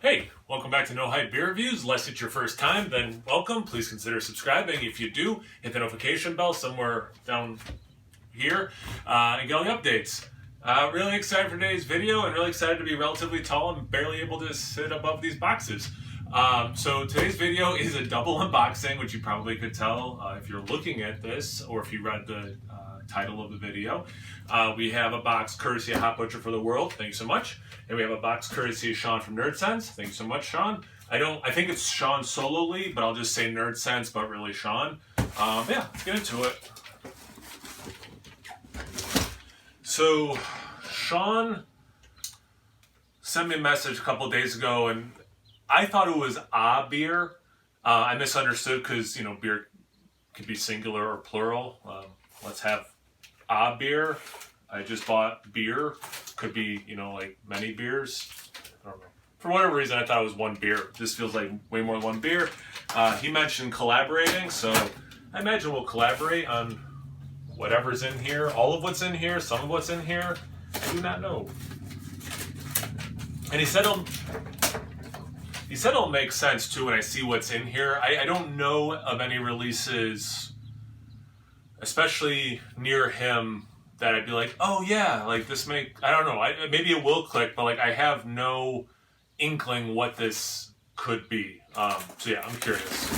Hey, welcome back to No Hype Beer Reviews. Unless it's your first time, then welcome. Please consider subscribing. If you do, hit the notification bell somewhere down here and get all the updates. Really excited for today's video and really excited to be relatively tall and barely able to sit above these boxes. So today's video is a double unboxing, which you probably could tell if you're looking at this or if you read the title of the video. We have a box courtesy of Hot Butcher for the World. Thank you so much. And we have a box courtesy of Shaun from Nerdsense. Thank you so much, Shaun. I think it's Shaun solely, but I'll just say Nerdsense, but really Shaun. Yeah, let's get into it. So, Shaun sent me a message a couple of days ago, and I thought it was a beer. I misunderstood because, beer could be singular or plural. Let's have a beer. I just bought beer. Could be, like many beers. I don't know. For whatever reason, I thought it was one beer. This feels like way more than one beer. He mentioned collaborating, so I imagine we'll collaborate on whatever's in here. All of what's in here, some of what's in here. I do not know. And he said it'll make sense too when I see what's in here. I don't know of any releases, especially near him, that I'd be like, oh yeah, like this I don't know, maybe it will click, but like I have no inkling what this could be. So yeah, I'm curious.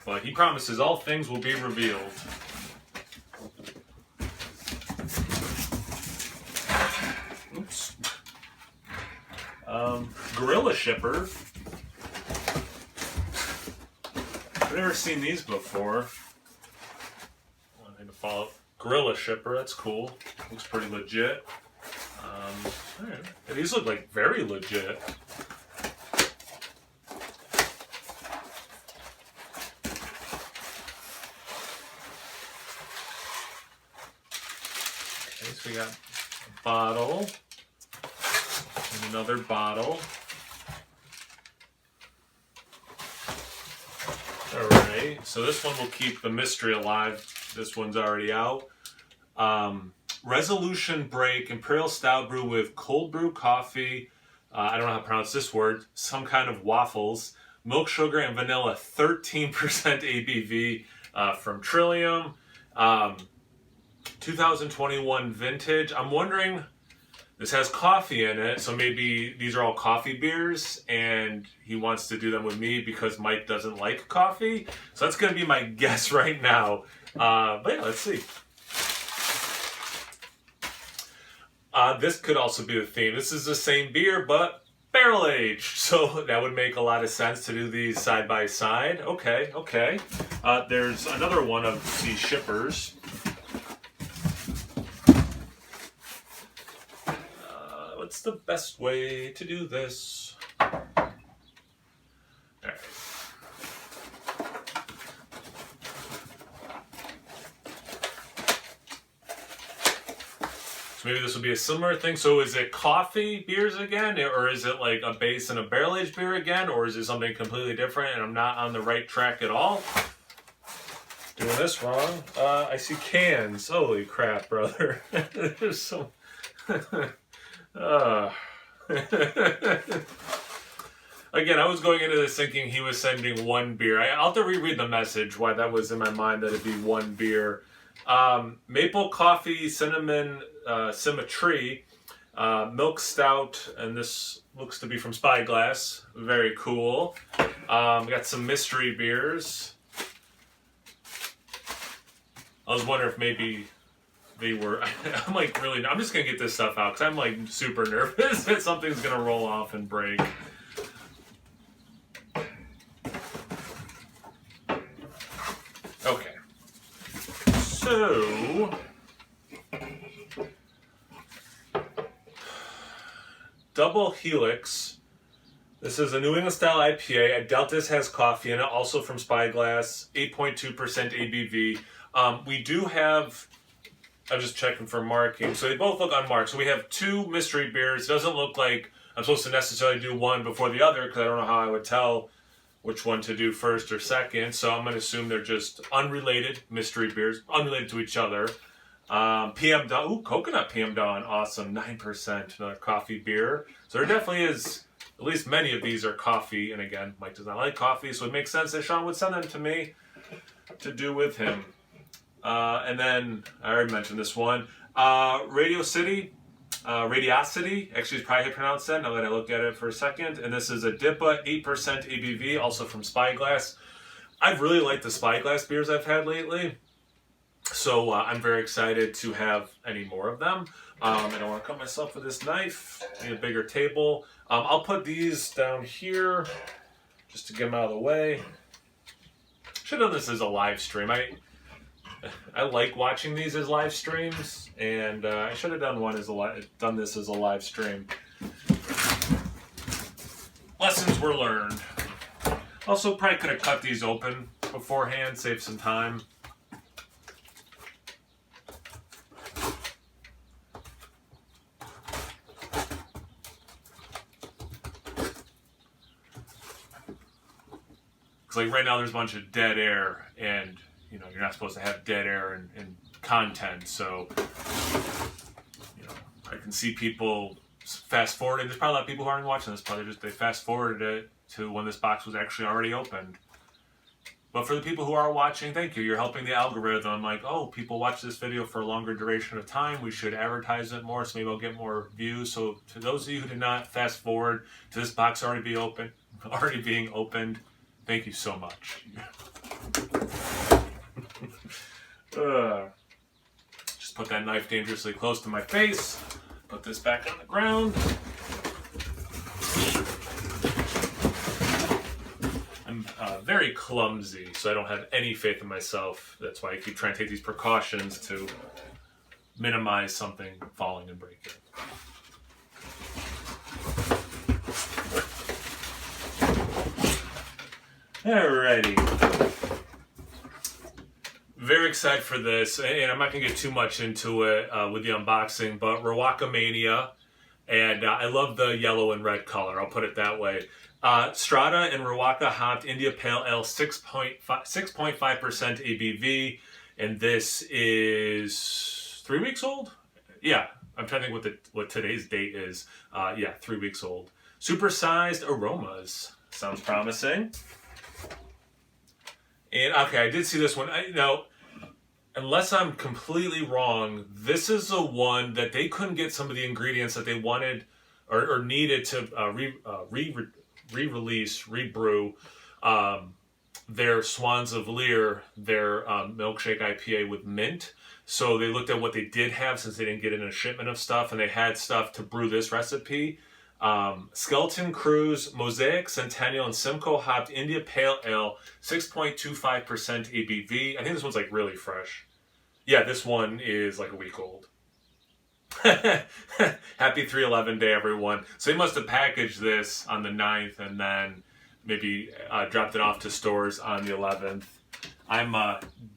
But he promises all things will be revealed. Oops. Gorilla Shipper. I've never seen these before. I need to follow. Gorilla Shipper, that's cool. Looks pretty legit. Right. These look like very legit. Okay, so we got a bottle and another bottle. Alright, so this one will keep the mystery alive. This one's already out. Resolution Break Imperial Stout Brew with cold brew coffee. I don't know how to pronounce this word. Some kind of waffles. Milk, sugar, and vanilla. 13% ABV from Trillium. 2021 vintage. I'm wondering, this has coffee in it, so maybe these are all coffee beers, and he wants to do them with me because Mike doesn't like coffee. So that's going to be my guess right now. But yeah, let's see. This could also be the theme. This is the same beer, but barrel aged. So that would make a lot of sense to do these side by side. Okay. There's another one of these shippers. What's the best way to do this? All right. So maybe this will be a similar thing. So is it coffee beers again? Or is it like a base and a barrel-aged beer again? Or is it something completely different and I'm not on the right track at all? Doing this wrong. I see cans. Holy crap, brother. There's so... Again, I was going into this thinking he was sending one beer. I'll have to reread the message, why that was in my mind that it'd be one beer. Maple coffee, cinnamon, symmetry, milk stout, and this looks to be from Spyglass. Very cool. We got some mystery beers. I was wondering if maybe they were... I'm like, really... I'm just going to get this stuff out because I'm like super nervous that something's going to roll off and break. Okay. So... Double Helix. This is a New England style IPA. I doubt this has coffee in it. Also from Spyglass. 8.2% ABV. We do have... I'm just checking for marking. So they both look unmarked. So we have two mystery beers. It doesn't look like I'm supposed to necessarily do one before the other because I don't know how I would tell which one to do first or second. So I'm going to assume they're just unrelated mystery beers, unrelated to each other. PM Dawn. Ooh, coconut PM Dawn. Awesome. 9%. Another coffee beer. So there definitely is At least many of these are coffee, and again, Mike does not like coffee, so it makes sense that Shaun would send them to me to do with him. And then, I already mentioned this one, Radio City, Radiosity, actually it's probably how you pronounce that now that I look at it for a second, and this is a DIPA, 8% ABV, also from Spyglass. I've really liked the Spyglass beers I've had lately, so I'm very excited to have any more of them. And I want to cut myself with this knife. Need a bigger table. I'll put these down here just to get them out of the way. Should have done this as a live stream. I like watching these as live streams, and I should have done this as a live stream. Lessons were learned. Also, probably could have cut these open beforehand, save some time. Like right now there's a bunch of dead air, and you know you're not supposed to have dead air in content, so you know I can see people fast forwarding. There's probably a lot of people who aren't watching this, probably just they fast forwarded it to when this box was actually already opened. But for the people who are watching, thank you. You're helping the algorithm. Like, oh, people watch this video for a longer duration of time. We should advertise it more, so maybe I'll get more views. So to those of you who did not fast forward to this box already being opened, thank you so much. Just put that knife dangerously close to my face. Put this back on the ground. I'm very clumsy, so I don't have any faith in myself. That's why I keep trying to take these precautions to minimize something falling and breaking. Alrighty. Very excited for this, and I'm not going to get too much into it with the unboxing, but Rawaka Mania, and I love the yellow and red color, I'll put it that way. Strata and Rawaka Hopped India Pale Ale, 6.5% ABV, and this is 3 weeks old? Yeah, I'm trying to think what today's date is. Yeah, 3 weeks old. Supersized aromas. Sounds promising. And okay, I did see this one. Now, unless I'm completely wrong, this is the one that they couldn't get some of the ingredients that they wanted or needed to re-release, rebrew their Swans of Lear, their milkshake IPA with mint. So they looked at what they did have since they didn't get in a shipment of stuff, and they had stuff to brew this recipe. Skeleton Cruise, Mosaic Centennial, and Simcoe Hopped India Pale Ale, 6.25% ABV. I think this one's like really fresh. Yeah, this one is like a week old. Happy 3/11 day, everyone. So they must have packaged this on the 9th and then maybe dropped it off to stores on the 11th. I'm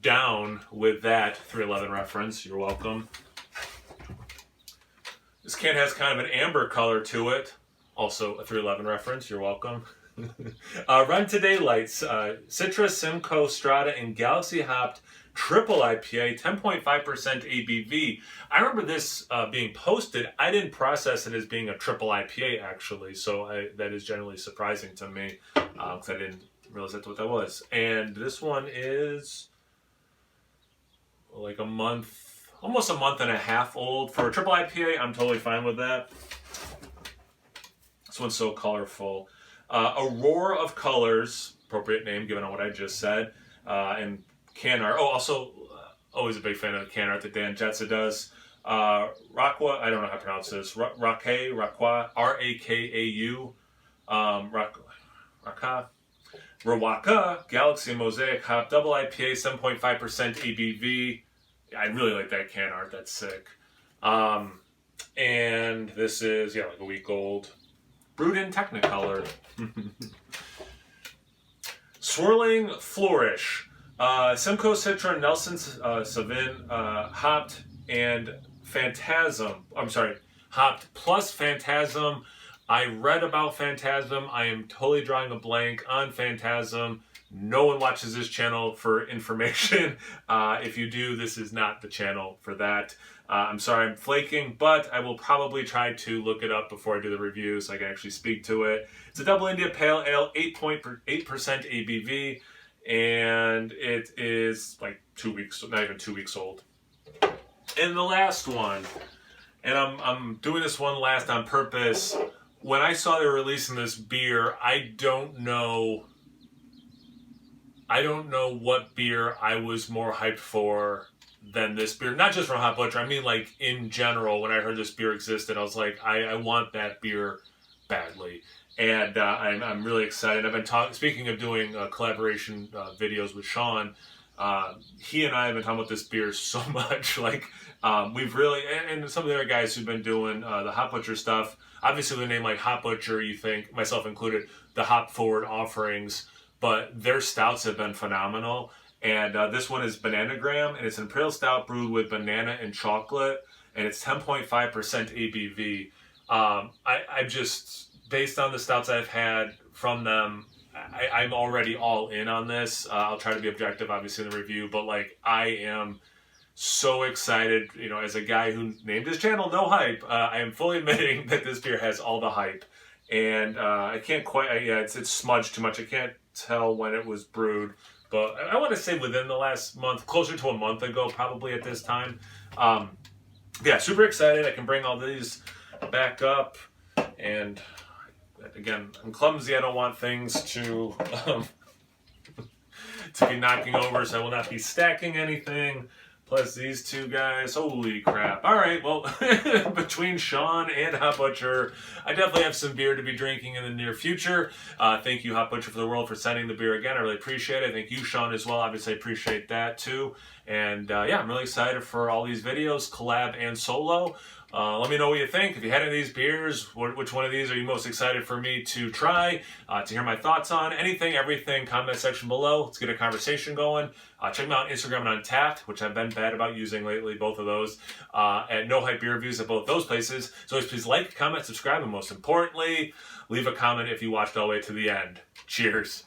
down with that 3/11 reference. You're welcome. This can has kind of an amber color to it. Also a 3/11 reference. You're welcome. Run to Daylights, Citrus, Simcoe, Strata, and Galaxy Hopped Triple IPA, 10.5% ABV. I remember this being posted. I didn't process it as being a triple IPA, actually, so that is generally surprising to me because I didn't realize that's what that was. And this one is like almost a month and a half old. For a triple IPA, I'm totally fine with that. This one's so colorful. Aurora of Colors, appropriate name given on what I just said, and can art. Oh, also, always a big fan of the can art that Dan Jetsa does. Rakwa, I don't know how to pronounce this. Rakwa, R-A-K-A-U. Rawaka, Galaxy Mosaic Hop, Double IPA, 7.5% ABV. I really like that can art. That's sick. And this is, yeah, like a week old. Brewed in Technicolor. Swirling Flourish. Simcoe Citra, Nelson Savin, Hopped, and Phantasm. I'm sorry, Hopped plus Phantasm. I read about Phantasm. I am totally drawing a blank on Phantasm. No one watches this channel for information. If you do, this is not the channel for that. I'm sorry I'm flaking, but I will probably try to look it up before I do the review so I can actually speak to it. It's a Double India Pale Ale, 8% ABV, and it is like 2 weeks, not even 2 weeks old. And the last one, and I'm doing this one last on purpose. When I saw they were releasing this beer, I don't know what beer I was more hyped for than this beer. Not just from Hot Butcher, I mean like in general. When I heard this beer existed, I was like, I want that beer badly. And I'm really excited. I've been speaking of doing collaboration videos with Shaun. He and I have been talking about this beer so much. Like, we've really, and some of the other guys who've been doing the Hot Butcher stuff, obviously with a name like Hot Butcher, you think, myself included, the hop forward offerings, but their stouts have been phenomenal. And this one is Bananagram, and it's an imperial stout brewed with banana and chocolate, and it's 10.5% ABV. I just, based on the stouts I've had from them, I'm already all in on this. I'll try to be objective, obviously, in the review, but like, I am so excited. You know, as a guy who named his channel No Hype, I am fully admitting that this beer has all the hype, and I can't quite. Yeah, it's smudged too much. I can't tell when it was brewed, but I want to say within the last month, closer to a month ago, probably at this time. Yeah, super excited. I can bring all these back up, and again, I'm clumsy. I don't want things to to be knocking over, so I will not be stacking anything. Plus these two guys, holy crap. All right, well, between Shaun and Hot Butcher, I definitely have some beer to be drinking in the near future. Thank you, Hot Butcher, for the world, for sending the beer again. I really appreciate it. Thank you, Shaun, as well. Obviously, I appreciate that, too. And, yeah, I'm really excited for all these videos, collab and solo. Let me know what you think. If you had any of these beers, which one of these are you most excited for me to try, to hear my thoughts on? Anything, everything, comment section below. Let's get a conversation going. Check me out on Instagram and Untapped, which I've been bad about using lately, both of those, at No Hype Beer Reviews at both those places. So always please like, comment, subscribe, and most importantly, leave a comment if you watched all the way to the end. Cheers.